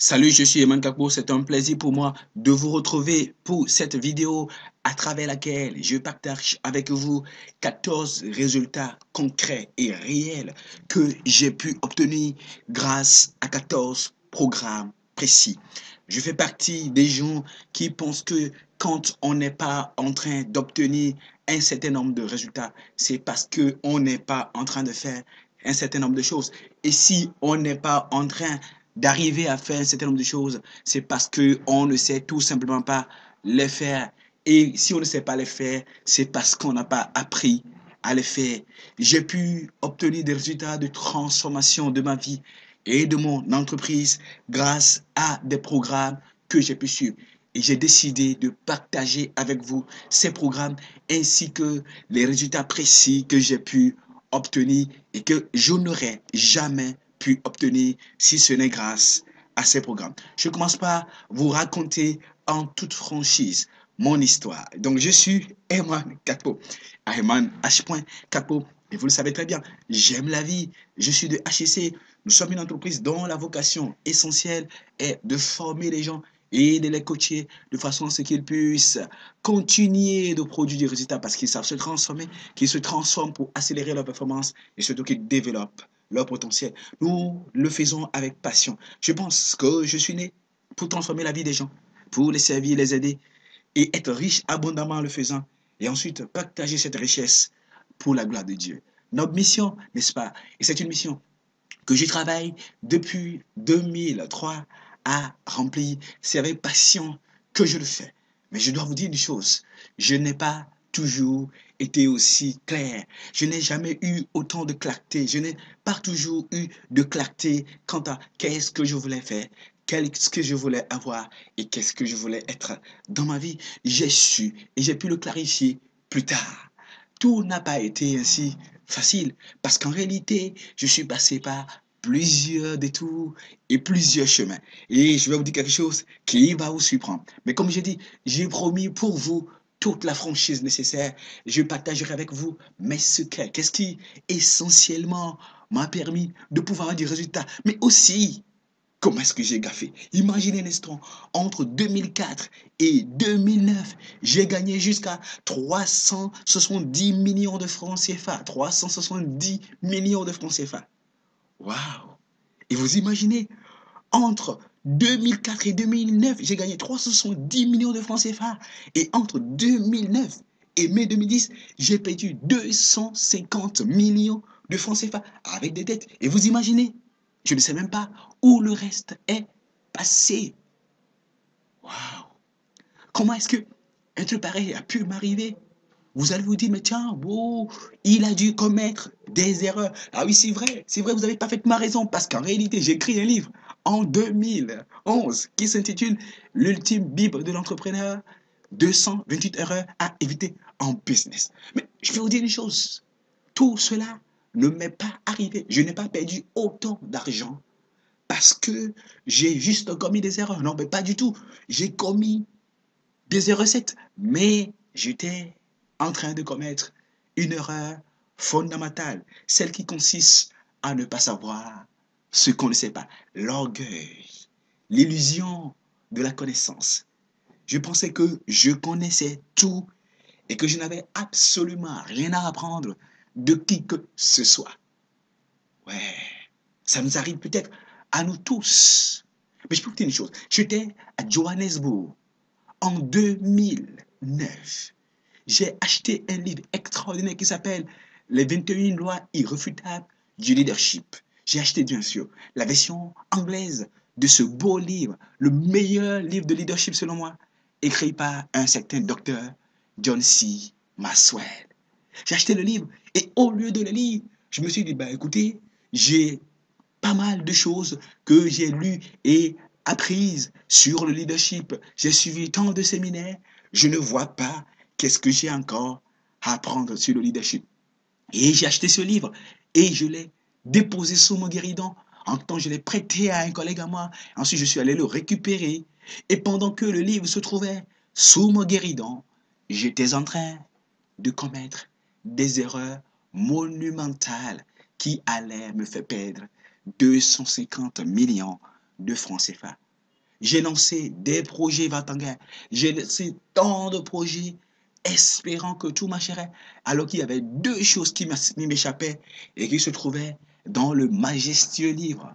Salut, je suis Eman Kakbo. C'est un plaisir pour moi de vous retrouver pour cette vidéo à travers laquelle je partage avec vous 14 résultats concrets et réels que j'ai pu obtenir grâce à 14 programmes précis. Je fais partie des gens qui pensent que quand on n'est pas en train d'obtenir un certain nombre de résultats, c'est parce qu'on n'est pas en train de faire un certain nombre de choses. Et si on n'est pas en train d'arriver à faire un certain nombre de choses, c'est parce qu'on ne sait tout simplement pas les faire. Et si on ne sait pas les faire, c'est parce qu'on n'a pas appris à les faire. J'ai pu obtenir des résultats de transformation de ma vie et de mon entreprise grâce à des programmes que j'ai pu suivre. Et j'ai décidé de partager avec vous ces programmes ainsi que les résultats précis que j'ai pu obtenir et que je n'aurais jamais pu obtenir si ce n'est grâce à ces programmes. Je commence par vous raconter en toute franchise mon histoire. Donc, je suis Eman Kakpo. Eman H. Kakpo. Et vous le savez très bien, j'aime la vie. Je suis de HEC. Nous sommes une entreprise dont la vocation essentielle est de former les gens et de les coacher de façon à ce qu'ils puissent continuer de produire des résultats parce qu'ils savent se transformer, qu'ils se transforment pour accélérer leur performance et surtout qu'ils développent leur potentiel. Nous le faisons avec passion. Je pense que je suis né pour transformer la vie des gens, pour les servir, les aider et être riche abondamment en le faisant. Et ensuite partager cette richesse pour la gloire de Dieu. Notre mission, n'est-ce pas? Et c'est une mission que je travaille depuis 2003 à remplir. C'est avec passion que je le fais. Mais je dois vous dire une chose, je n'ai pas toujours été aussi clair. Je n'ai jamais eu autant de clarté. Je n'ai pas toujours eu de clarté quant à qu'est-ce que je voulais faire, qu'est-ce que je voulais avoir et qu'est-ce que je voulais être dans ma vie. J'ai su et j'ai pu le clarifier plus tard. Tout n'a pas été ainsi facile parce qu'en réalité, je suis passé par plusieurs détours et plusieurs chemins. Et je vais vous dire quelque chose qui va vous surprendre. Mais comme j'ai dit, j'ai promis pour vous toute la franchise nécessaire. Je partagerai avec vous mes secrets. Qu'est-ce qui essentiellement m'a permis de pouvoir avoir des résultats, mais aussi comment est-ce que j'ai gaffé? Imaginez un instant, entre 2004 et 2009, j'ai gagné jusqu'à 370 millions de francs CFA. 370 millions de francs CFA. Waouh! Et vous imaginez, entre 2004 et 2009, j'ai gagné 370 millions de francs CFA. Et entre 2009 et mai 2010, j'ai perdu 250 millions de francs CFA avec des dettes. Et vous imaginez, je ne sais même pas où le reste est passé. Waouh! Comment est-ce que un truc pareil a pu m'arriver? Vous allez vous dire, mais tiens, wow, il a dû commettre des erreurs. Ah oui, c'est vrai, vous avez parfaitement raison, parce qu'en réalité, j'ai écrit un livre en 2011 qui s'intitule L'ultime Bible de l'entrepreneur, 228 erreurs à éviter en business. Mais je vais vous dire une chose, tout cela ne m'est pas arrivé. Je n'ai pas perdu autant d'argent parce que j'ai juste commis des erreurs. Non, mais pas du tout. J'ai commis des recettes, mais j'étais en train de commettre une erreur fondamentale, celle qui consiste à ne pas savoir ce qu'on ne sait pas, l'orgueil, l'illusion de la connaissance. Je pensais que je connaissais tout et que je n'avais absolument rien à apprendre de qui que ce soit. Ouais, ça nous arrive peut-être à nous tous. Mais je peux vous dire une chose, j'étais à Johannesburg en 2009, j'ai acheté un livre extraordinaire qui s'appelle Les 21 lois irréfutables du leadership. J'ai acheté, bien sûr, la version anglaise de ce beau livre, le meilleur livre de leadership selon moi, écrit par un certain docteur John C. Maxwell. J'ai acheté le livre et au lieu de le lire, je me suis dit, bah écoutez, j'ai pas mal de choses que j'ai lues et apprises sur le leadership. J'ai suivi tant de séminaires, je ne vois pas qu'est-ce que j'ai encore à apprendre sur le leadership. Et j'ai acheté ce livre et je l'ai déposé sous mon guéridon. En temps, je l'ai prêté à un collègue à moi. Ensuite, je suis allé le récupérer. Et pendant que le livre se trouvait sous mon guéridon, j'étais en train de commettre des erreurs monumentales qui allaient me faire perdre 250 millions de francs CFA. J'ai lancé des projets Vatanga. J'ai lancé tant de projets espérant que tout marcherait. Alors qu'il y avait deux choses qui m'échappaient et qui se trouvaient dans le majestueux livre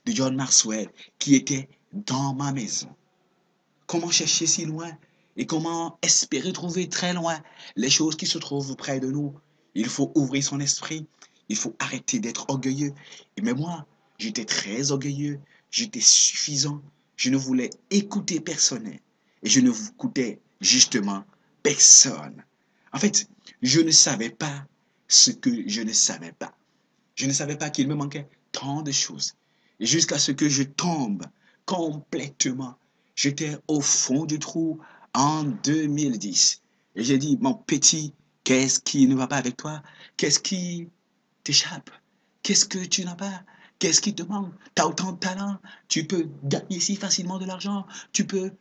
de John Maxwell qui était dans ma maison. Comment chercher si loin et comment espérer trouver très loin les choses qui se trouvent près de nous? Il faut ouvrir son esprit. Il faut arrêter d'être orgueilleux. Et mais moi, j'étais très orgueilleux. J'étais suffisant. Je ne voulais écouter personne. Et je ne écoutais justement personne. En fait, je ne savais pas ce que je ne savais pas. Je ne savais pas qu'il me manquait tant de choses. Et jusqu'à ce que je tombe complètement. J'étais au fond du trou en 2010. Et j'ai dit, mon petit, qu'est-ce qui ne va pas avec toi? Qu'est-ce qui t'échappe? Qu'est-ce que tu n'as pas? Qu'est-ce qui te manque? Tu as autant de talent. Tu peux gagner si facilement de l'argent. Tu peux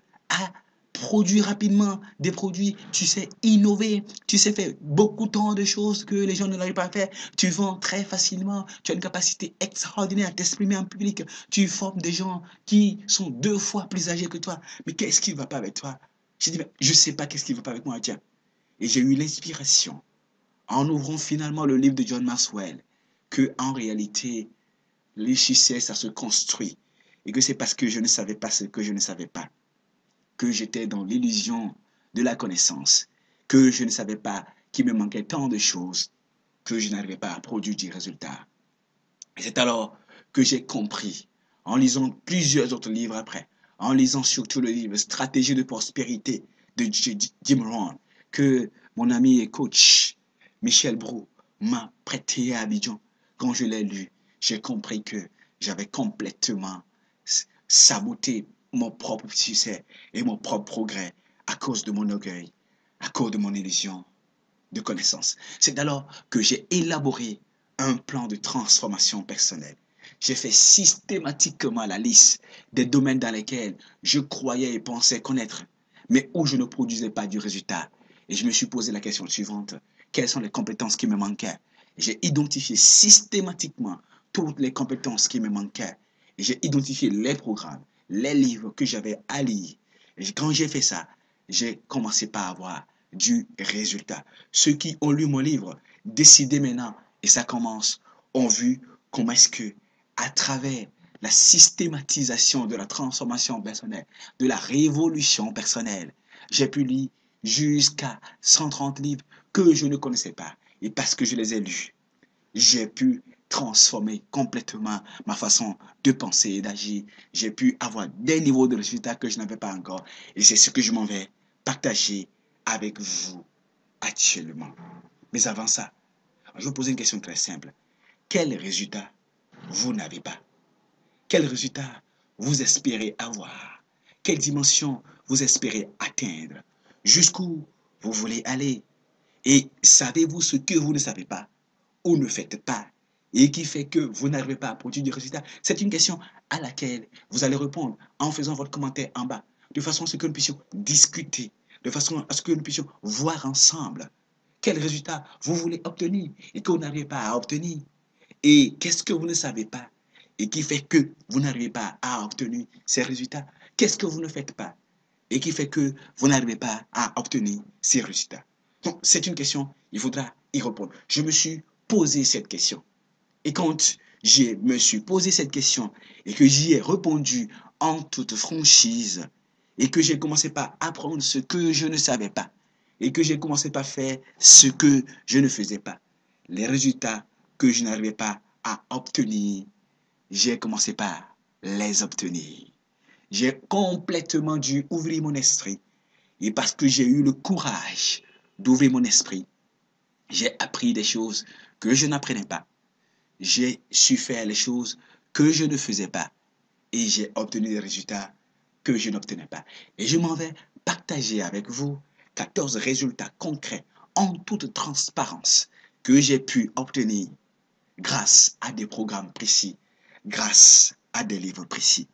produire rapidement des produits. Tu sais innover. Tu sais faire beaucoup tant de choses que les gens ne l'arrivent pas à faire. Tu vends très facilement. Tu as une capacité extraordinaire à t'exprimer en public. Tu formes des gens qui sont 2 fois plus âgés que toi. Mais qu'est-ce qui ne va pas avec toi? J'ai dit, je ne sais pas qu'est-ce qui ne va pas avec moi. Tiens. Et j'ai eu l'inspiration en ouvrant finalement le livre de John Maxwell que en réalité, le succès, ça se construit. Et que c'est parce que je ne savais pas ce que je ne savais pas, que j'étais dans l'illusion de la connaissance, que je ne savais pas qu'il me manquait tant de choses, que je n'arrivais pas à produire des résultats. Et c'est alors que j'ai compris, en lisant plusieurs autres livres après, en lisant surtout le livre Stratégie de prospérité de Jim Rohn, que mon ami et coach Michel Brou m'a prêté à Abidjan. Quand je l'ai lu, j'ai compris que j'avais complètement saboté mon propre succès et mon propre progrès à cause de mon orgueil, à cause de mon illusion de connaissance. C'est alors que j'ai élaboré un plan de transformation personnelle. J'ai fait systématiquement la liste des domaines dans lesquels je croyais et pensais connaître, mais où je ne produisais pas du résultat. Et je me suis posé la question suivante. Quelles sont les compétences qui me manquaient? J'ai identifié systématiquement toutes les compétences qui me manquaient. Et j'ai identifié les programmes, les livres que j'avais à lire. Et quand j'ai fait ça, j'ai commencé par avoir du résultat. Ceux qui ont lu mon livre, décidez maintenant, et ça commence, ont vu comment est-ce que, à travers la systématisation de la transformation personnelle, de la révolution personnelle, j'ai pu lire jusqu'à 130 livres que je ne connaissais pas. Et parce que je les ai lus, j'ai pu transformer complètement ma façon de penser et d'agir. J'ai pu avoir des niveaux de résultats que je n'avais pas encore. Et c'est ce que je m'en vais partager avec vous actuellement. Mais avant ça, je vais vous poser une question très simple. Quel résultat vous n'avez pas? Quel résultat vous espérez avoir? Quelle dimension vous espérez atteindre? Jusqu'où vous voulez aller? Et savez-vous ce que vous ne savez pas ou ne faites pas et qui fait que vous n'arrivez pas à produire du résultat? C'est une question à laquelle vous allez répondre en faisant votre commentaire en bas, de façon à ce que nous puissions discuter, de façon à ce que nous puissions voir ensemble quel résultat vous voulez obtenir et que vous n'arrivez pas à obtenir. Et qu'est-ce que vous ne savez pas et qui fait que vous n'arrivez pas à obtenir ces résultats? Qu'est-ce que vous ne faites pas et qui fait que vous n'arrivez pas à obtenir ces résultats? Donc, c'est une question, il faudra y répondre. Je me suis posé cette question. Et quand je me suis posé cette question et que j'y ai répondu en toute franchise et que j'ai commencé par apprendre ce que je ne savais pas et que j'ai commencé par faire ce que je ne faisais pas, les résultats que je n'arrivais pas à obtenir, j'ai commencé par les obtenir. J'ai complètement dû ouvrir mon esprit. Et parce que j'ai eu le courage d'ouvrir mon esprit, j'ai appris des choses que je n'apprenais pas. J'ai su faire les choses que je ne faisais pas. Et j'ai obtenu des résultats que je n'obtenais pas. Et je m'en vais partager avec vous 14 résultats concrets en toute transparence que j'ai pu obtenir grâce à des programmes précis, grâce à des livres précis.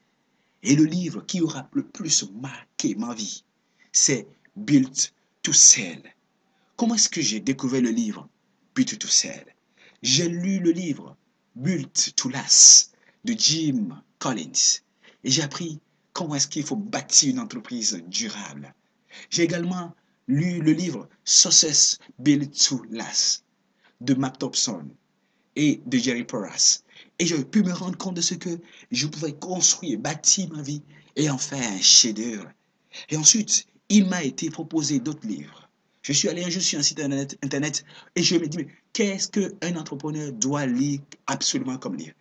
Et le livre qui aura le plus marqué ma vie, c'est Built to Sell. Comment est-ce que j'ai découvert le livre Built to Sell? J'ai lu le livre Built to Last de Jim Collins et j'ai appris comment est-ce qu'il faut bâtir une entreprise durable. J'ai également lu le livre Success Built to Last de Matt Thompson et de Jerry Porras. Et j'ai pu me rendre compte de ce que je pouvais construire, bâtir ma vie et en faire un chef-d'œuvre. Et ensuite, il m'a été proposé d'autres livres. Je suis allé un jour sur un site internet et je me dis, mais qu'est-ce qu'un entrepreneur doit lire absolument comme livre?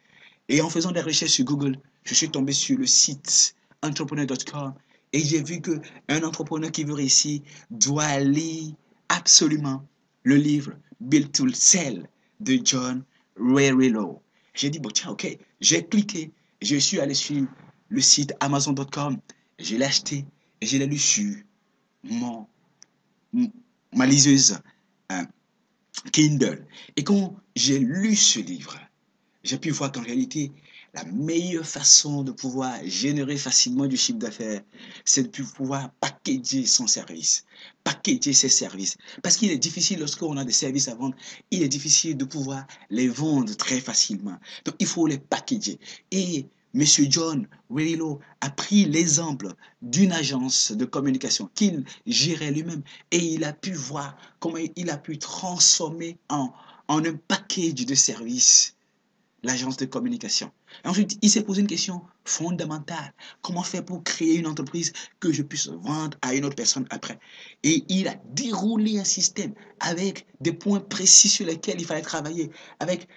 Et en faisant des recherches sur Google, je suis tombé sur le site entrepreneur.com et j'ai vu qu'un entrepreneur qui veut réussir doit lire absolument le livre Build to Sell de John Warrillow. J'ai dit, bon tiens, ok, j'ai cliqué, je suis allé sur le site Amazon.com, je l'ai acheté et je l'ai lu sur mon, ma liseuse Kindle. Et quand j'ai lu ce livre, j'ai pu voir qu'en réalité, la meilleure façon de pouvoir générer facilement du chiffre d'affaires, c'est de pouvoir packager son service, packager ses services. Parce qu'il est difficile, lorsqu'on a des services à vendre, il est difficile de pouvoir les vendre très facilement. Donc, il faut les packager. Et M. John Warrillow a pris l'exemple d'une agence de communication qu'il gérait lui-même et il a pu voir comment il a pu transformer en un package de services l'agence de communication. Et ensuite, il s'est posé une question fondamentale. Comment faire pour créer une entreprise que je puisse vendre à une autre personne après? Et il a déroulé un système avec des points précis sur lesquels il fallait travailler, avec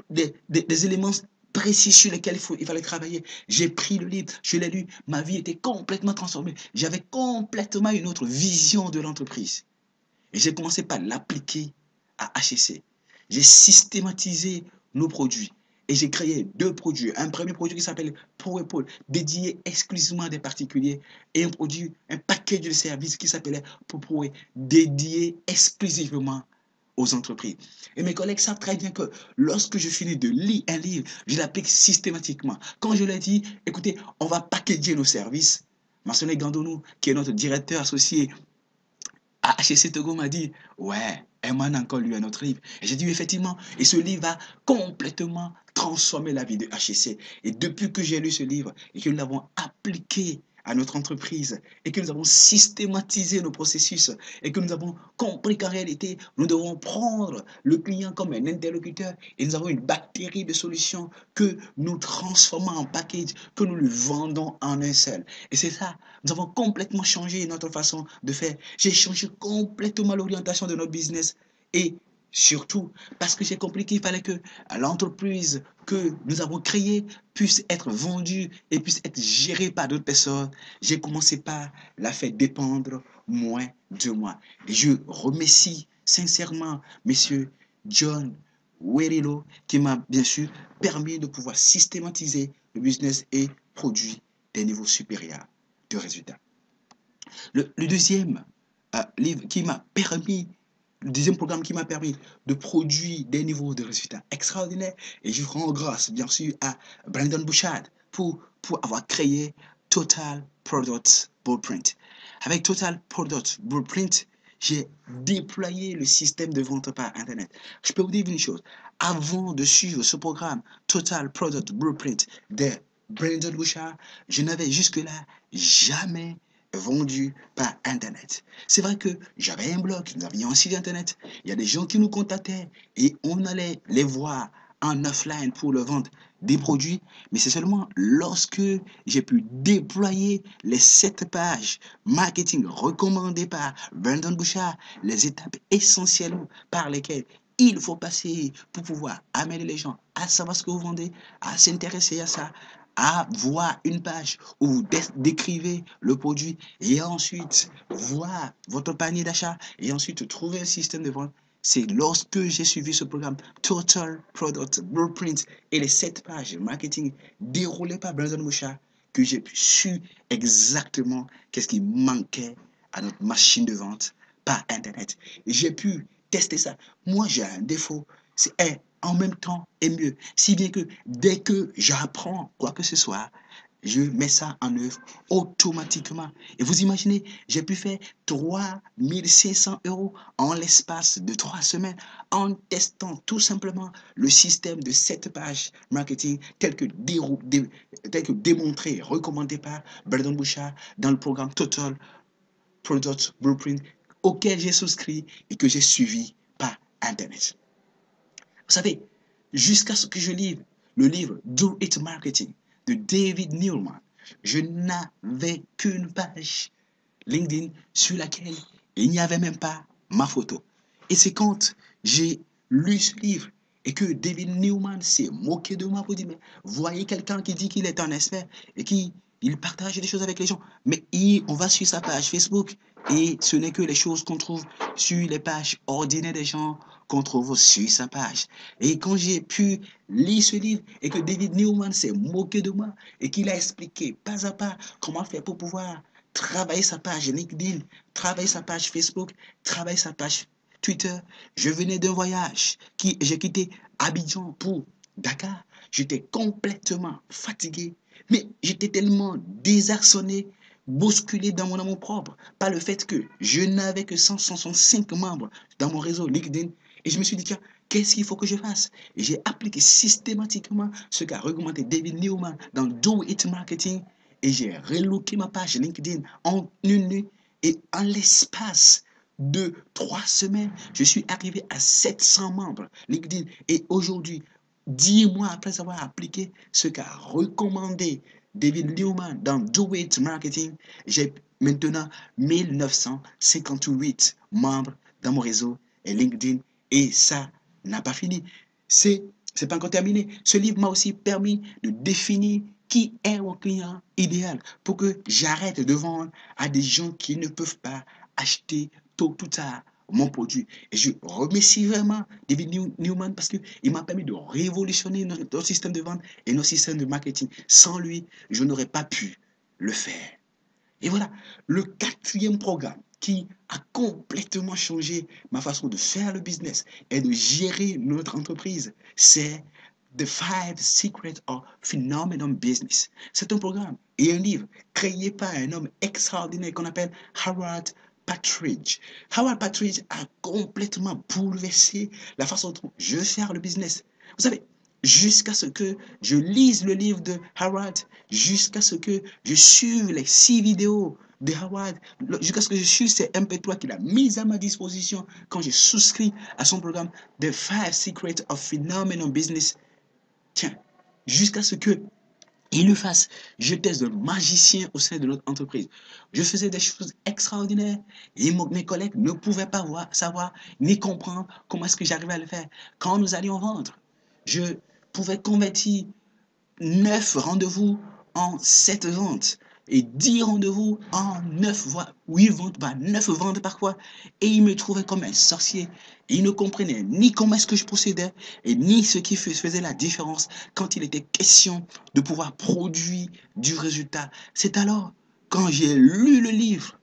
des éléments précis sur lesquels il fallait travailler. J'ai pris le livre, je l'ai lu, ma vie était complètement transformée. J'avais complètement une autre vision de l'entreprise. Et j'ai commencé par l'appliquer à HEC. J'ai systématisé nos produits. Et j'ai créé deux produits. Un premier produit qui s'appelle PowerPool, dédié exclusivement à des particuliers. Et un paquet de services qui s'appelait PowerPool, dédié exclusivement aux entreprises. Et mes collègues savent très bien que lorsque je finis de lire un livre, je l'applique systématiquement. Quand je leur dis, écoutez, on va packager nos services, Marcelin Gandonou, qui est notre directeur associé HEC Togo, m'a dit, ouais, Herman a encore lu un autre livre. Et j'ai dit, effectivement, et ce livre a complètement transformé la vie de HEC. Et depuis que j'ai lu ce livre et que nous l'avons appliqué à notre entreprise et que nous avons systématisé nos processus et que nous avons compris qu'en réalité, nous devons prendre le client comme un interlocuteur et nous avons une batterie de solutions que nous transformons en package, que nous lui vendons en un seul. Et c'est ça, nous avons complètement changé notre façon de faire. J'ai changé complètement l'orientation de notre business et surtout parce que j'ai compris qu'il fallait que l'entreprise que nous avons créée puisse être vendue et puisse être gérée par d'autres personnes. J'ai commencé par la faire dépendre moins de moi. Et je remercie sincèrement Monsieur John Warrillow qui m'a bien sûr permis de pouvoir systématiser le business et produire des niveaux supérieurs de résultats. Le deuxième livre qui m'a permis, le deuxième programme qui m'a permis de produire des niveaux de résultats extraordinaires, et je rends grâce bien sûr à Brandon Bouchard pour avoir créé Total Product Blueprint. Avec Total Product Blueprint, j'ai déployé le système de vente par Internet. Je peux vous dire une chose, avant de suivre ce programme Total Product Blueprint de Brandon Bouchard, je n'avais jusque-là jamais vendu par Internet. C'est vrai que j'avais un blog, nous avions un site Internet, il y a des gens qui nous contactaient et on allait les voir en offline pour leur vendre des produits, mais c'est seulement lorsque j'ai pu déployer les 7 pages marketing recommandées par Brandon Bouchard, les étapes essentielles par lesquelles il faut passer pour pouvoir amener les gens à savoir ce que vous vendez, à s'intéresser à ça, à voir une page où vous décrivez le produit et ensuite voir votre panier d'achat et ensuite trouver un système de vente. C'est lorsque j'ai suivi ce programme Total Product Blueprint et les 7 pages marketing déroulées par Brandon Bouchard que j'ai su exactement qu'est-ce qui manquait à notre machine de vente par Internet. Et j'ai pu tester ça. Moi, j'ai un défaut. C'est en même temps et mieux. Si bien que dès que j'apprends quoi que ce soit, je mets ça en œuvre automatiquement. Et vous imaginez, j'ai pu faire 3500 euros en l'espace de 3 semaines en testant tout simplement le système de 7 pages marketing tel que démontré et recommandé par Brandon Bouchard dans le programme Total Product Blueprint auquel j'ai souscrit et que j'ai suivi par Internet. Vous savez, jusqu'à ce que je livre le livre Do It Marketing de David Neeleman, je n'avais qu'une page LinkedIn sur laquelle il n'y avait même pas ma photo. Et c'est quand j'ai lu ce livre et que David Neeleman s'est moqué de moi pour dire, mais voyez quelqu'un qui dit qu'il est un expert et qui il partage des choses avec les gens. Mais on va sur sa page Facebook et ce n'est que les choses qu'on trouve sur les pages ordinaires des gens qu'on trouve sur sa page. Et quand j'ai pu lire ce livre et que David Neeleman s'est moqué de moi et qu'il a expliqué pas à pas comment faire pour pouvoir travailler sa page LinkedIn, travailler sa page Facebook, travailler sa page Twitter. Je venais d'un voyage j'ai quitté Abidjan pour Dakar. J'étais complètement fatigué, mais j'étais tellement désarçonné, bousculé dans mon amour propre par le fait que je n'avais que 165 membres dans mon réseau LinkedIn. Et je me suis dit, tiens, qu'est-ce qu'il faut que je fasse? Et j'ai appliqué systématiquement ce qu'a recommandé David Neeleman dans Do It Marketing. Et j'ai relooké ma page LinkedIn en une nuit. Et en l'espace de 3 semaines, je suis arrivé à 700 membres LinkedIn. Et aujourd'hui, 10 mois après avoir appliqué ce qu'a recommandé David Neeleman dans Do It Marketing, j'ai maintenant 1958 membres dans mon réseau et LinkedIn. Et ça n'a pas fini. C'est pas encore terminé. Ce livre m'a aussi permis de définir qui est mon client idéal pour que j'arrête de vendre à des gens qui ne peuvent pas acheter tôt ou tard mon produit. Et je remercie vraiment David Neeleman parce qu'il m'a permis de révolutionner notre système de vente et notre système de marketing. Sans lui, je n'aurais pas pu le faire. Et voilà, le 4e programme qui a complètement changé ma façon de faire le business et de gérer notre entreprise, c'est The 5 Secrets of Phenomenal Business. C'est un programme et un livre créé par un homme extraordinaire qu'on appelle Howard Partridge. Howard Partridge a complètement bouleversé la façon dont je veux faire le business. Vous savez, jusqu'à ce que je lise le livre de Howard, jusqu'à ce que je suive les 6 vidéos de Howard, jusqu'à ce que je suive ces MP3 qu'il a mis à ma disposition quand j'ai souscrit à son programme The 5 Secrets of Phenomenal Business. Tiens, jusqu'à ce que il le fasse. J'étais un magicien au sein de notre entreprise. Je faisais des choses extraordinaires et mes collègues ne pouvaient pas savoir ni comprendre comment est-ce que j'arrivais à le faire. Quand nous allions vendre, je pouvais convertir 9 rendez-vous en 7 ventes et 10 rendez-vous en 9 voire 8 ventes, 9 ventes parfois. Et il me trouvait comme un sorcier. Il ne comprenait ni comment est-ce que je procédais et ni ce qui faisait la différence quand il était question de pouvoir produire du résultat. C'est alors quand j'ai lu le livre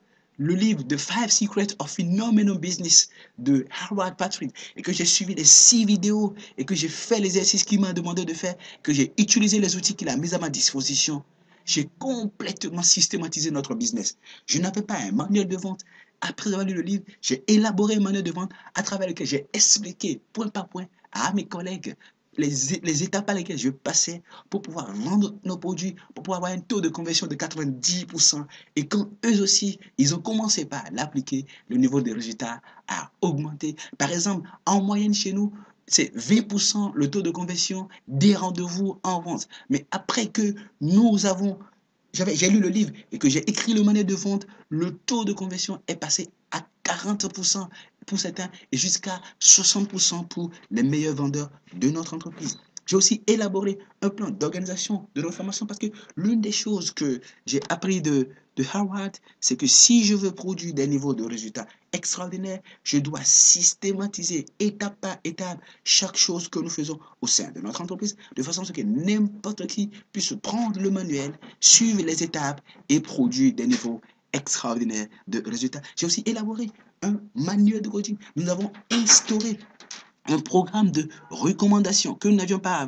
The 5 Secrets of Phenomenal Business de Howard Partridge et que j'ai suivi les 6 vidéos et que j'ai fait l'exercice qu'il m'a demandé de faire, que j'ai utilisé les outils qu'il a mis à ma disposition, j'ai complètement systématisé notre business. Je n'avais pas un manuel de vente. Après avoir lu le livre, j'ai élaboré un manuel de vente à travers lequel j'ai expliqué point par point à mes collègues les étapes par lesquelles je passais pour pouvoir vendre nos produits, pour pouvoir avoir un taux de conversion de 90%. Et quand eux aussi, ils ont commencé par l'appliquer, le niveau des résultats a augmenté. Par exemple, en moyenne chez nous, c'est 20% le taux de conversion des rendez-vous en vente. Mais après que j'ai lu le livre et que j'ai écrit le manuel de vente, le taux de conversion est passé à 40% pour certains et jusqu'à 60% pour les meilleurs vendeurs de notre entreprise. J'ai aussi élaboré un plan d'organisation de notre formation parce que l'une des choses que j'ai appris de Howard, c'est que si je veux produire des niveaux de résultats extraordinaires, je dois systématiser étape par étape chaque chose que nous faisons au sein de notre entreprise, de façon à ce que n'importe qui puisse prendre le manuel, suivre les étapes et produire des niveaux extraordinaires de résultats. J'ai aussi élaboré un manuel de coaching. Nous avons instauré un programme de recommandation que nous n'avions pas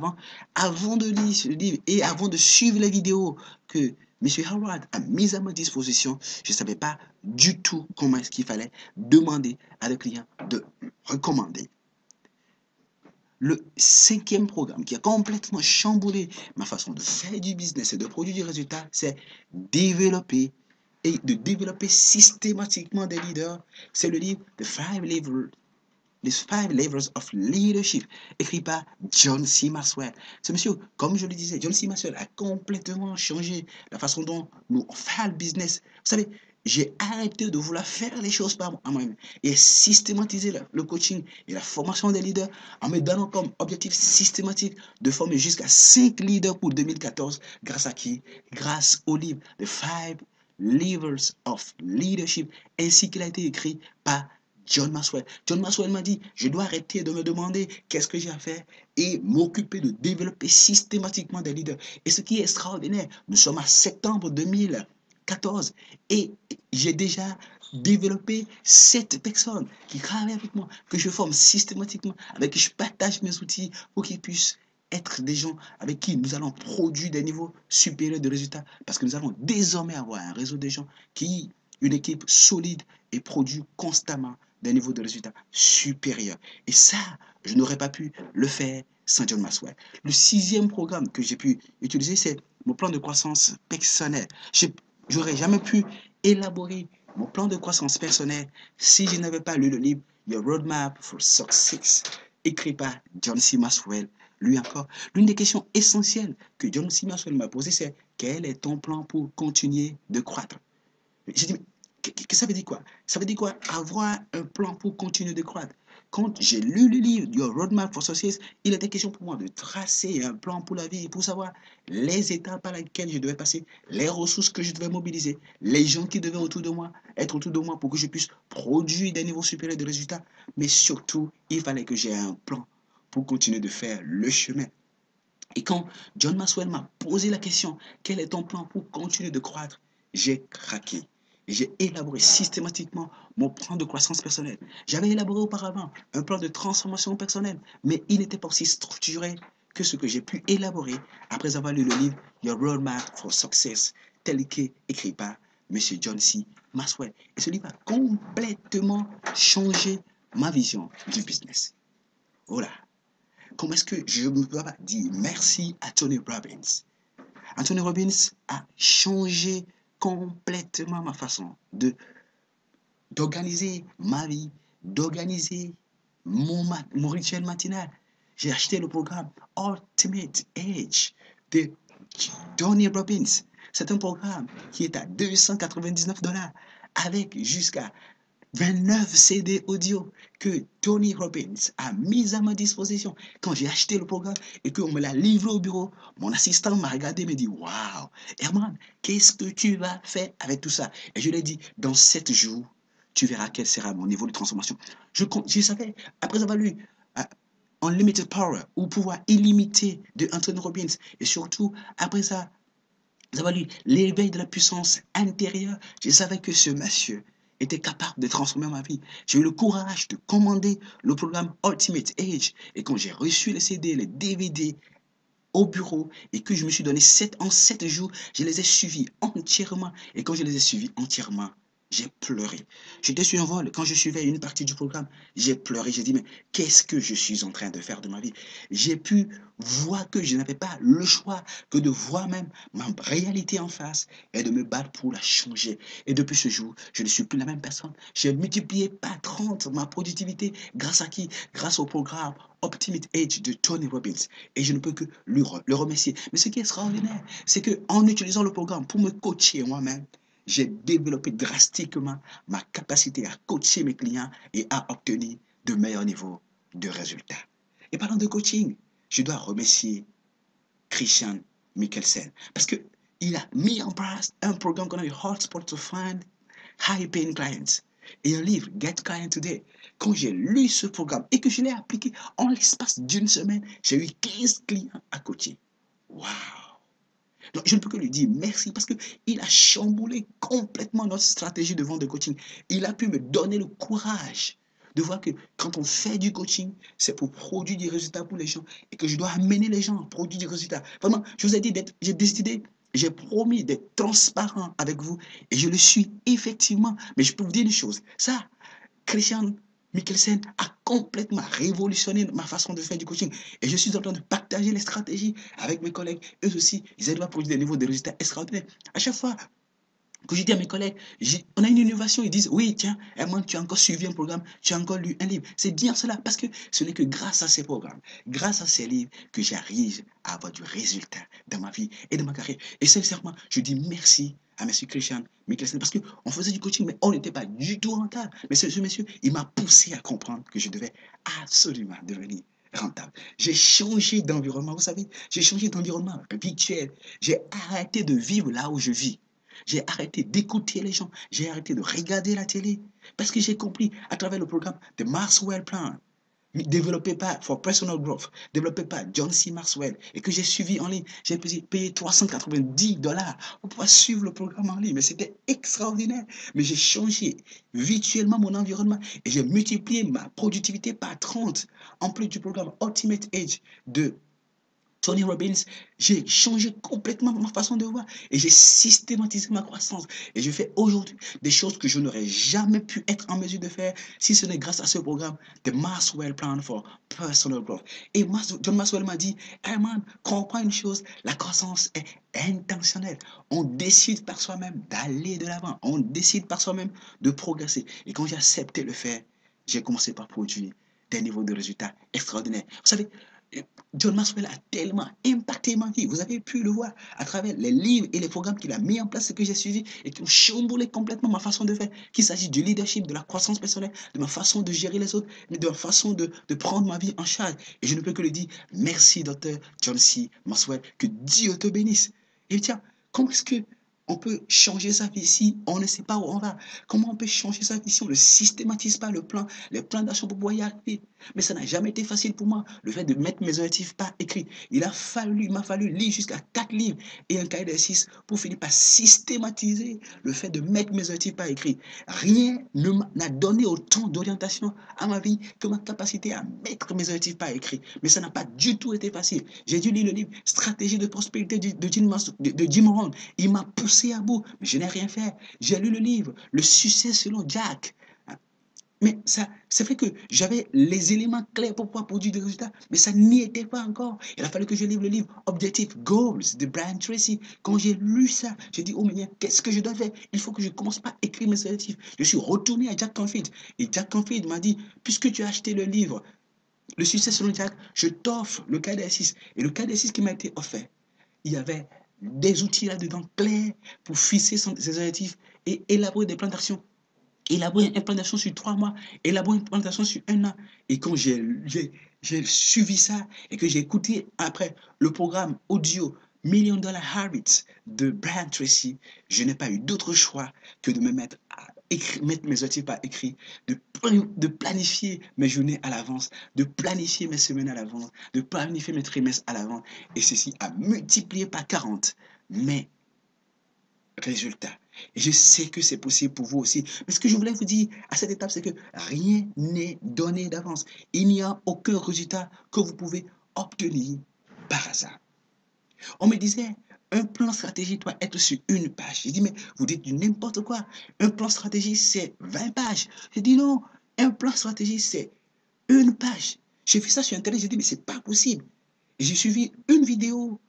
avant de lire ce livre et avant de suivre les vidéos que M. Howard a mises à ma disposition, je ne savais pas du tout comment est-ce qu'il fallait demander à le client de recommander. Le cinquième programme qui a complètement chamboulé ma façon de faire du business et de produire du résultat, c'est développer et de développer systématiquement des leaders. C'est le livre The 5 Levels of Leadership, écrit par John C. Maxwell. Ce monsieur, comme je le disais, John C. Maxwell a complètement changé la façon dont nous faisons le business. Vous savez, j'ai arrêté de vouloir faire les choses par moi-même et systématiser le coaching et la formation des leaders en me donnant comme objectif systématique de former jusqu'à 5 leaders pour 2014. Grâce à qui? Grâce au livre The 5 Levels of Leadership, ainsi qu'il a été écrit par John Maxwell. John Maxwell m'a dit, je dois arrêter de me demander qu'est-ce que j'ai à faire et m'occuper de développer systématiquement des leaders. Et ce qui est extraordinaire, nous sommes à septembre 2014 et j'ai déjà développé 7 personnes qui travaillent avec moi, que je forme systématiquement, avec qui je partage mes outils pour qu'ils puissent être des gens avec qui nous allons produire des niveaux supérieurs de résultats parce que nous allons désormais avoir un réseau de gens une équipe solide et produit constamment des niveaux de résultats supérieurs. Et ça, je n'aurais pas pu le faire sans John Maxwell. Le 6e programme que j'ai pu utiliser, c'est mon plan de croissance personnelle. Je n'aurais jamais pu élaborer mon plan de croissance personnelle si je n'avais pas lu le livre Your Roadmap for Success, écrit par John C. Maxwell. Lui encore, l'une des questions essentielles que John C. Maxwell m'a posée, c'est quel est ton plan pour continuer de croître? J'ai dit, ça veut dire quoi? Ça veut dire quoi? Avoir un plan pour continuer de croître. Quand j'ai lu le livre Your Roadmap for Success, il était question pour moi de tracer un plan pour la vie, pour savoir les étapes par lesquelles je devais passer, les ressources que je devais mobiliser, les gens qui devaient être autour de moi pour que je puisse produire des niveaux supérieurs de résultats. Mais surtout, il fallait que j'ai un plan pour continuer de faire le chemin. Et quand John Maxwell m'a posé la question, quel est ton plan pour continuer de croître? J'ai craqué. J'ai élaboré systématiquement mon plan de croissance personnelle. J'avais élaboré auparavant un plan de transformation personnelle, mais il n'était pas aussi structuré que ce que j'ai pu élaborer après avoir lu le livre Your Roadmap for Success, tel qu'écrit par M. John C. Maxwell. Et ce livre a complètement changé ma vision du business. Voilà. Comment est-ce que je ne peux pas dire merci à Tony Robbins? Anthony Robbins a changé complètement ma façon d'organiser ma vie, d'organiser mon rituel matinal. J'ai acheté le programme Ultimate Edge de Tony Robbins. C'est un programme qui est à $299 avec jusqu'à 29 CD audio que Tony Robbins a mis à ma disposition. Quand j'ai acheté le programme et qu'on me l'a livré au bureau, mon assistant m'a regardé et m'a dit, waouh, Herman, qu'est-ce que tu vas faire avec tout ça? Et je lui ai dit, dans 7 jours, tu verras quel sera mon niveau de transformation. Je savais, après avoir lu Unlimited Power ou pouvoir illimité de Anthony Robbins, et surtout après ça, avoir lu l'éveil de la puissance intérieure, je savais que ce monsieur était capable de transformer ma vie. J'ai eu le courage de commander le programme Ultimate Age. Et quand j'ai reçu les CD, les DVD au bureau et que je me suis donné en 7 jours, je les ai suivis entièrement. Et quand je les ai suivis entièrement, j'ai pleuré. J'étais sur un vol, quand je suivais une partie du programme, j'ai pleuré. J'ai dit, mais qu'est-ce que je suis en train de faire de ma vie? J'ai pu voir que je n'avais pas le choix que de voir même ma réalité en face et de me battre pour la changer. Et depuis ce jour, je ne suis plus la même personne. J'ai multiplié par 30 ma productivité grâce à qui? Grâce au programme Ultimate Edge de Tony Robbins. Et je ne peux que le remercier. Mais ce qui est extraordinaire, c'est qu'en utilisant le programme pour me coacher moi-même, j'ai développé drastiquement ma capacité à coacher mes clients et à obtenir de meilleurs niveaux de résultats. Et parlant de coaching, je dois remercier Christian Mickelsen parce qu'il a mis en place un programme qu'on a eu Hotspot to Find High Paying Clients et un livre Get Client Today. Quand j'ai lu ce programme et que je l'ai appliqué en l'espace d'une semaine, j'ai eu 15 clients à coacher. Waouh! Donc, je ne peux que lui dire merci parce qu'il a chamboulé complètement notre stratégie de vente de coaching. Il a pu me donner le courage de voir que quand on fait du coaching, c'est pour produire des résultats pour les gens et que je dois amener les gens à produire des résultats. Vraiment, je vous ai dit, j'ai décidé, j'ai promis d'être transparent avec vous et je le suis effectivement. Mais je peux vous dire une chose, ça, Christian Mickelsen a complètement révolutionné ma façon de faire du coaching. Et je suis en train de partager les stratégies avec mes collègues. Eux aussi, ils aident à produire des niveaux de résultats extraordinaires. À chaque fois que je dis à mes collègues, on a une innovation, ils disent, oui, tiens, Herman, tu as encore suivi un programme, tu as encore lu un livre. C'est bien cela, parce que ce n'est que grâce à ces programmes, grâce à ces livres, que j'arrive à avoir du résultat dans ma vie et dans ma carrière. Et sincèrement, je dis merci à M. Christian Mickelsen, parce qu'on faisait du coaching, mais on n'était pas du tout rentable. Mais ce monsieur, il m'a poussé à comprendre que je devais absolument devenir rentable. J'ai changé d'environnement, vous savez, j'ai changé d'environnement habituel. J'ai arrêté de vivre là où je vis. J'ai arrêté d'écouter les gens. J'ai arrêté de regarder la télé. Parce que j'ai compris à travers le programme de Maxwell Plan, développé par For Personal Growth, développé par John C. Maxwell, et que j'ai suivi en ligne. J'ai payé $390 pour pouvoir suivre le programme en ligne. Mais c'était extraordinaire. Mais j'ai changé virtuellement mon environnement et j'ai multiplié ma productivité par 30. En plus du programme Ultimate Edge de Tony Robbins, j'ai changé complètement ma façon de voir et j'ai systématisé ma croissance. Et je fais aujourd'hui des choses que je n'aurais jamais pu être en mesure de faire si ce n'est grâce à ce programme de Maxwell Plan for Personal Growth. Et John Maxwell m'a dit, Herman, comprends une chose, la croissance est intentionnelle. On décide par soi-même d'aller de l'avant. On décide par soi-même de progresser. Et quand j'ai accepté le faire, j'ai commencé par produire des niveaux de résultats extraordinaires. Vous savez, John Maxwell a tellement impacté ma vie. Vous avez pu le voir à travers les livres et les programmes qu'il a mis en place, ce que j'ai suivi et qui ont chamboulé complètement ma façon de faire. Qu'il s'agisse du leadership, de la croissance personnelle, de ma façon de gérer les autres, mais de ma façon de prendre ma vie en charge. Et je ne peux que le dire, merci, docteur John C. Maxwell. Que Dieu te bénisse. Et tiens, comment est-ce que on peut changer sa vie si on ne sait pas où on va? Comment on peut changer sa vie si on ne systématise pas les plans d'action pour pouvoir y arriver? Mais ça n'a jamais été facile pour moi, le fait de mettre mes objectifs par écrit. Il m'a fallu lire jusqu'à 4 livres et un cahier d'exercice pour finir par systématiser le fait de mettre mes objectifs par écrit. Rien n'a donné autant d'orientation à ma vie que ma capacité à mettre mes objectifs par écrit. Mais ça n'a pas du tout été facile. J'ai dû lire le livre Stratégie de prospérité de Jim Rohn. Il m'a poussé à bout, mais je n'ai rien fait. J'ai lu le livre Le succès selon Jack. Mais ça, c'est vrai que j'avais les éléments clairs pour pouvoir produire des résultats, mais ça n'y était pas encore. Il a fallu que je lise le livre Objective Goals de Brian Tracy. Quand j'ai lu ça, j'ai dit, oh mais qu'est-ce que je dois faire? Il faut que je commence par écrire mes objectifs. Je suis retourné à Jack Canfield et Jack Canfield m'a dit, puisque tu as acheté le livre Le succès selon Jack, je t'offre le cas d'exercice. Et le cas d'exercice qui m'a été offert, il y avait des outils là-dedans clairs pour fixer ses objectifs et élaborer des plans d'action. Élaborer un plan d'action sur 3 mois, élaborer un plan d'action sur 1 an. Et quand j'ai suivi ça et que j'ai écouté après le programme audio Million Dollar Habits de Brian Tracy, je n'ai pas eu d'autre choix que de me mettre à mettre mes objectifs par écrit, de planifier mes journées à l'avance, de planifier mes semaines à l'avance, de planifier mes trimestres à l'avance, et ceci a multiplié par 40 mes résultats. Et je sais que c'est possible pour vous aussi. Mais ce que je voulais vous dire à cette étape, c'est que rien n'est donné d'avance. Il n'y a aucun résultat que vous pouvez obtenir par hasard. On me disait, un plan stratégique doit être sur une page. J'ai dit, mais vous dites du n'importe quoi. Un plan stratégique, c'est 20 pages. J'ai dit, non, un plan stratégique, c'est une page. J'ai vu ça sur Internet, j'ai dit, mais c'est pas possible. Et j'ai suivi une vidéo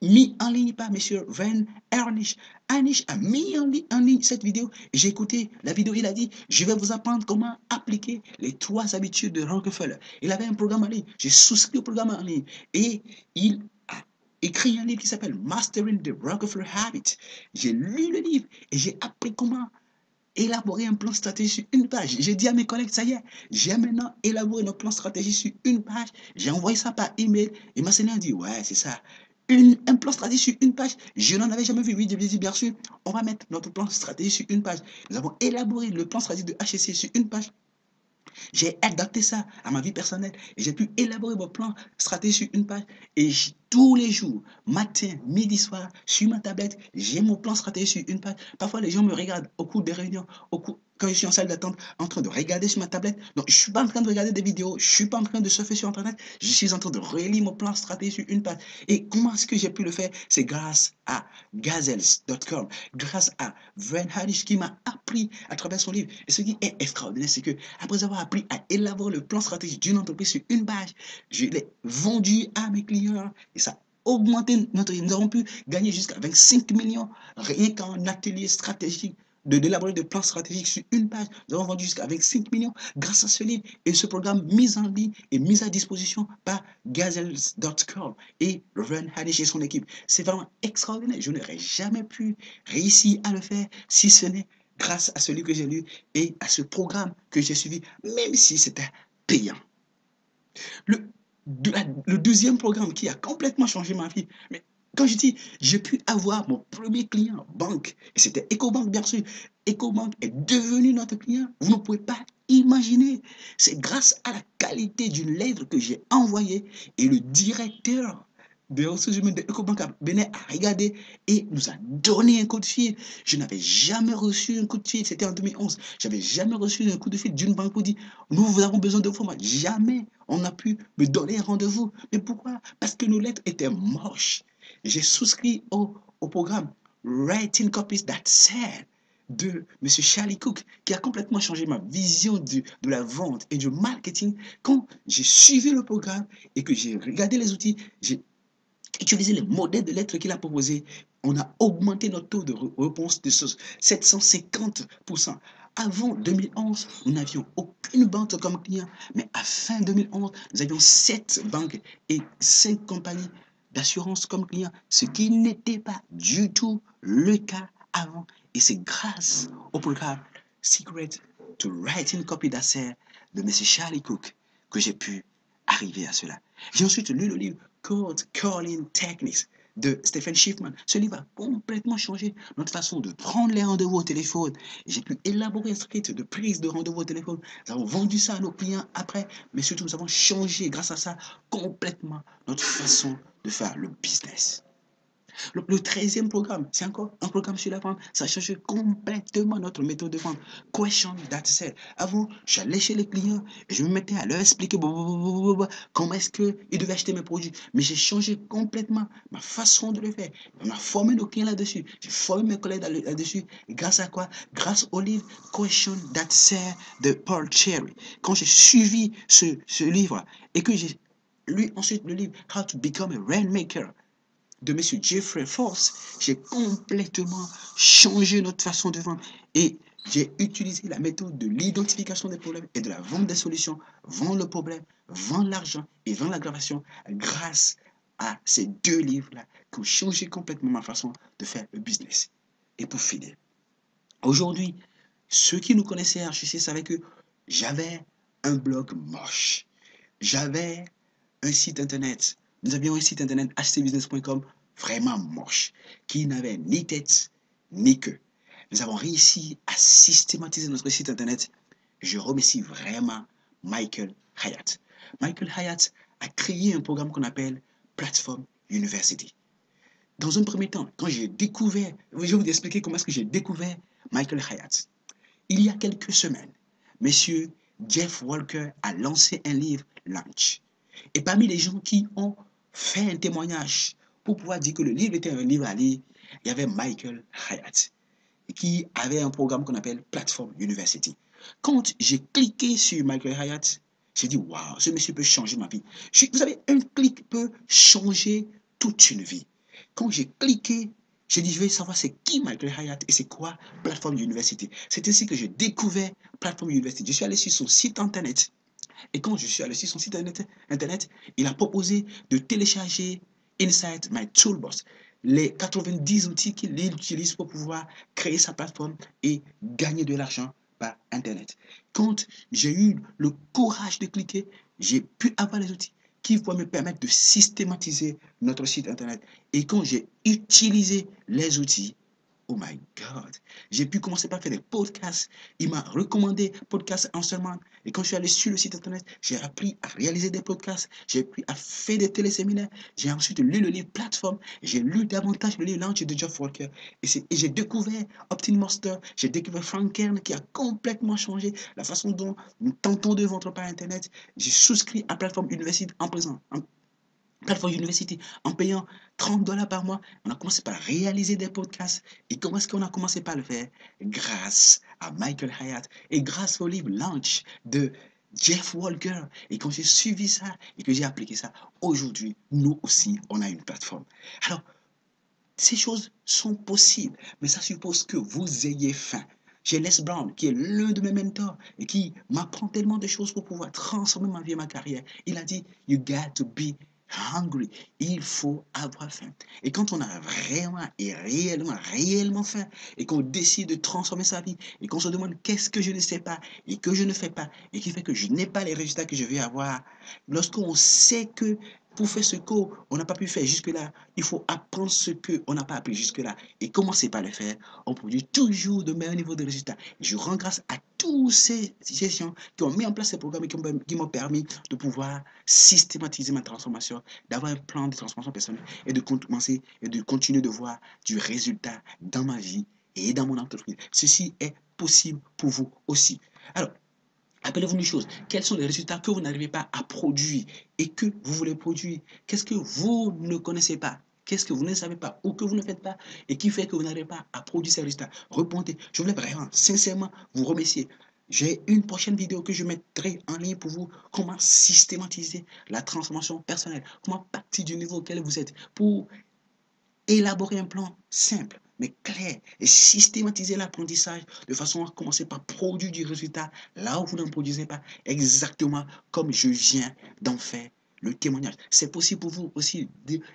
mis en ligne par M. Van Ernish. Ernish a mis en ligne cette vidéo. J'ai écouté la vidéo, il a dit, je vais vous apprendre comment appliquer les 3 habitudes de Rockefeller. Il avait un programme en ligne. J'ai souscrit au programme en ligne. Et il a écrit un livre qui s'appelle Mastering the Rockefeller Habit. J'ai lu le livre et j'ai appris comment élaborer un plan stratégique sur une page. J'ai dit à mes collègues, ça y est, j'ai maintenant élaboré notre plan stratégique sur une page. J'ai envoyé ça par email et ma sœur a dit, ouais, c'est ça. Un plan stratégique sur une page, je n'en avais jamais vu. Oui, je dit, bien sûr, on va mettre notre plan stratégique sur une page. Nous avons élaboré le plan stratégique de HEC sur une page. J'ai adapté ça à ma vie personnelle et j'ai pu élaborer mon plan stratégique sur une page. Et tous les jours, matin, midi, soir, sur ma tablette, j'ai mon plan stratégique sur une page. Parfois, les gens me regardent au cours des réunions, quand je suis en salle d'attente, en train de regarder sur ma tablette. Donc, je ne suis pas en train de regarder des vidéos, je ne suis pas en train de surfer sur Internet, je suis en train de relire mon plan stratégique sur une page. Et comment est-ce que j'ai pu le faire? C'est grâce à Gazelles.com, grâce à Vern Harnish qui m'a appris à travers son livre. Et ce qui est extraordinaire, c'est que après avoir appris à élaborer le plan stratégique d'une entreprise sur une page, je l'ai vendu à mes clients et ça a augmenté nous avons pu gagner jusqu'à 25 millions rien qu'en atelier stratégique d'élaborer des plans stratégiques sur une page. Nous avons vendu jusqu'à 25 millions grâce à ce livre et ce programme mis en ligne et mis à disposition par Gazelles.com et Vern Harnish et son équipe. C'est vraiment extraordinaire. Je n'aurais jamais pu réussir à le faire si ce n'est grâce à ce livre que j'ai lu et à ce programme que j'ai suivi, même si c'était payant. Le deuxième programme qui a complètement changé ma vie, mais quand je dis, j'ai pu avoir mon premier client banque, et c'était EcoBank bien sûr. EcoBank est devenu notre client. Vous ne pouvez pas imaginer. C'est grâce à la qualité d'une lettre que j'ai envoyée et le directeur des ressources humaines de EcoBank venait à regarder et nous a donné un coup de fil. Je n'avais jamais reçu un coup de fil, c'était en 2011. J'avais jamais reçu un coup de fil d'une banque pour dire nous avons besoin de vous. Jamais on a pu me donner un rendez-vous. Mais pourquoi? Parce que nos lettres étaient moches. J'ai souscrit au programme Writing Copies That Sell de M. Charlie Cook, qui a complètement changé ma vision de la vente et du marketing. Quand j'ai suivi le programme et que j'ai regardé les outils, j'ai utilisé les modèles de lettres qu'il a proposés, on a augmenté notre taux de réponse de 750%. Avant 2011, nous n'avions aucune banque comme client, mais à fin 2011, nous avions 7 banques et 5 compagnies d'assurance comme client, ce qui n'était pas du tout le cas avant. Et c'est grâce au programme Secret to Writing Copy d'Asser de M. Charlie Cook que j'ai pu arriver à cela. J'ai ensuite lu le livre Cold Calling Techniques de Stephen Schiffman. Ce livre a complètement changé notre façon de prendre les rendez-vous au téléphone. J'ai pu élaborer un script de prise de rendez-vous au téléphone. Nous avons vendu ça à nos clients après, mais surtout nous avons changé grâce à ça complètement notre façon de faire le business. Le 13e programme, c'est encore un programme sur la vente. Ça a changé complètement notre méthode de vente. Question that sell. Avant, j'allais chez les clients et je me mettais à leur expliquer comment est-ce qu'ils devaient acheter mes produits. Mais j'ai changé complètement ma façon de le faire. On a formé nos clients là-dessus. J'ai formé mes collègues là-dessus. Et grâce à quoi? Grâce au livre Question that sell de Paul Cherry. Quand j'ai suivi ce livre et que j'ai lu ensuite le livre How to Become a Rainmaker de M. Jeffrey Force, j'ai complètement changé notre façon de vendre et j'ai utilisé la méthode de l'identification des problèmes et de la vente des solutions, vendre le problème, vendre l'argent et vendre l'aggravation grâce à ces deux livres-là qui ont changé complètement ma façon de faire le business. Et pour finir, aujourd'hui, ceux qui nous connaissaient à HEC savaient que j'avais un blog moche. J'avais un site internet. Nous avions un site internet hcbusiness.com vraiment moche, qui n'avait ni tête ni queue. Nous avons réussi à systématiser notre site internet. Je remercie vraiment Michael Hyatt. Michael Hyatt a créé un programme qu'on appelle Platform University. Dans un premier temps, quand j'ai découvert, je vais vous expliquer comment est-ce que j'ai découvert Michael Hyatt. Il y a quelques semaines, monsieur Jeff Walker a lancé un livre Launch. Et parmi les gens qui ont fait un témoignage pour pouvoir dire que le livre était un livre à lire, il y avait Michael Hyatt qui avait un programme qu'on appelle Platform University. Quand j'ai cliqué sur Michael Hyatt, j'ai dit waouh, ce monsieur peut changer ma vie. Vous savez, un clic peut changer toute une vie. Quand j'ai cliqué, j'ai dit je vais savoir c'est qui Michael Hyatt et c'est quoi Platform University. C'est ainsi que j'ai découvert Platform University. Je suis allé sur son site internet. Et quand je suis allé sur son site internet, il a proposé de télécharger Inside My Toolbox, les 90 outils qu'il utilise pour pouvoir créer sa plateforme et gagner de l'argent par Internet. Quand j'ai eu le courage de cliquer, j'ai pu avoir les outils qui vont me permettre de systématiser notre site Internet. Et quand j'ai utilisé les outils, Oh my God. J'ai pu commencer par faire des podcasts. Il m'a recommandé podcasts en seulement. Et quand je suis allé sur le site internet, j'ai appris à réaliser des podcasts. J'ai appris à faire des téléséminaires. J'ai ensuite lu le livre Plateforme. J'ai lu davantage le livre Launch de Jeff Walker. Et j'ai découvert Optinmonster. J'ai découvert Frank Kern qui a complètement changé la façon dont nous tentons de vendre par internet. J'ai souscrit à Plateforme University en présent. Plateforme University, en payant $30 par mois, on a commencé par réaliser des podcasts. Et comment est-ce qu'on a commencé par le faire? Grâce à Michael Hyatt et grâce au livre Launch de Jeff Walker. Et quand j'ai suivi ça et que j'ai appliqué ça, aujourd'hui, nous aussi, on a une plateforme. Alors, ces choses sont possibles, mais ça suppose que vous ayez faim. J'ai Les Brown, qui est l'un de mes mentors et qui m'apprend tellement de choses pour pouvoir transformer ma vie et ma carrière. Il a dit, you got to be hungry. Il faut avoir faim. Et quand on a vraiment et réellement faim et qu'on décide de transformer sa vie et qu'on se demande qu'est-ce que je ne sais pas et que je ne fais pas et qui fait que je n'ai pas les résultats que je vais avoir, lorsqu'on sait que pour faire ce qu'on n'a pas pu faire jusque-là, il faut apprendre ce qu'on n'a pas appris jusque-là et commencer par le faire. On produit toujours de meilleurs niveaux de résultats. Et je rends grâce à tous ces gens qui ont mis en place ces programmes et qui m'ont permis de pouvoir systématiser ma transformation, d'avoir un plan de transformation personnelle et de commencer et de continuer de voir du résultat dans ma vie et dans mon entreprise. Ceci est possible pour vous aussi. Alors, rappelez-vous une chose, quels sont les résultats que vous n'arrivez pas à produire et que vous voulez produire? Qu'est-ce que vous ne connaissez pas? Qu'est-ce que vous ne savez pas ou que vous ne faites pas et qui fait que vous n'arrivez pas à produire ces résultats? Répondez. Je voulais vraiment, sincèrement, vous remercier. J'ai une prochaine vidéo que je mettrai en ligne pour vous. Comment systématiser la transformation personnelle. Comment partir du niveau auquel vous êtes pour élaborer un plan simple, mais clair, et systématiser l'apprentissage de façon à commencer par produire du résultat là où vous n'en produisez pas, exactement comme je viens d'en faire le témoignage. C'est possible pour vous aussi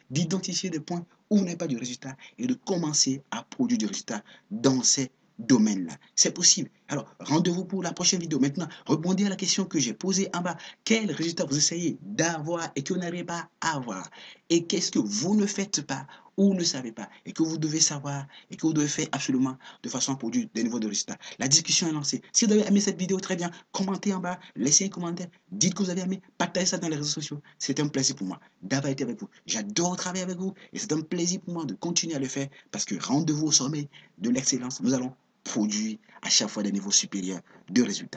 d'identifier des points où vous n'avez pas de résultat et de commencer à produire du résultat dans ces domaines-là. C'est possible. Alors, rendez-vous pour la prochaine vidéo. Maintenant, répondez à la question que j'ai posée en bas. Quel résultat vous essayez d'avoir et que vous n'arrivez pas à avoir? Et qu'est-ce que vous ne faites pas ou ne savez pas et que vous devez savoir et que vous devez faire absolument de façon à produire des niveaux de résultats. La discussion est lancée. Si vous avez aimé cette vidéo, très bien, commentez en bas, laissez un commentaire, dites que vous avez aimé, partagez ça dans les réseaux sociaux. C'est un plaisir pour moi d'avoir été avec vous. J'adore travailler avec vous et c'est un plaisir pour moi de continuer à le faire parce que rendez-vous au sommet de l'excellence. Nous allons produire à chaque fois des niveaux supérieurs de résultats.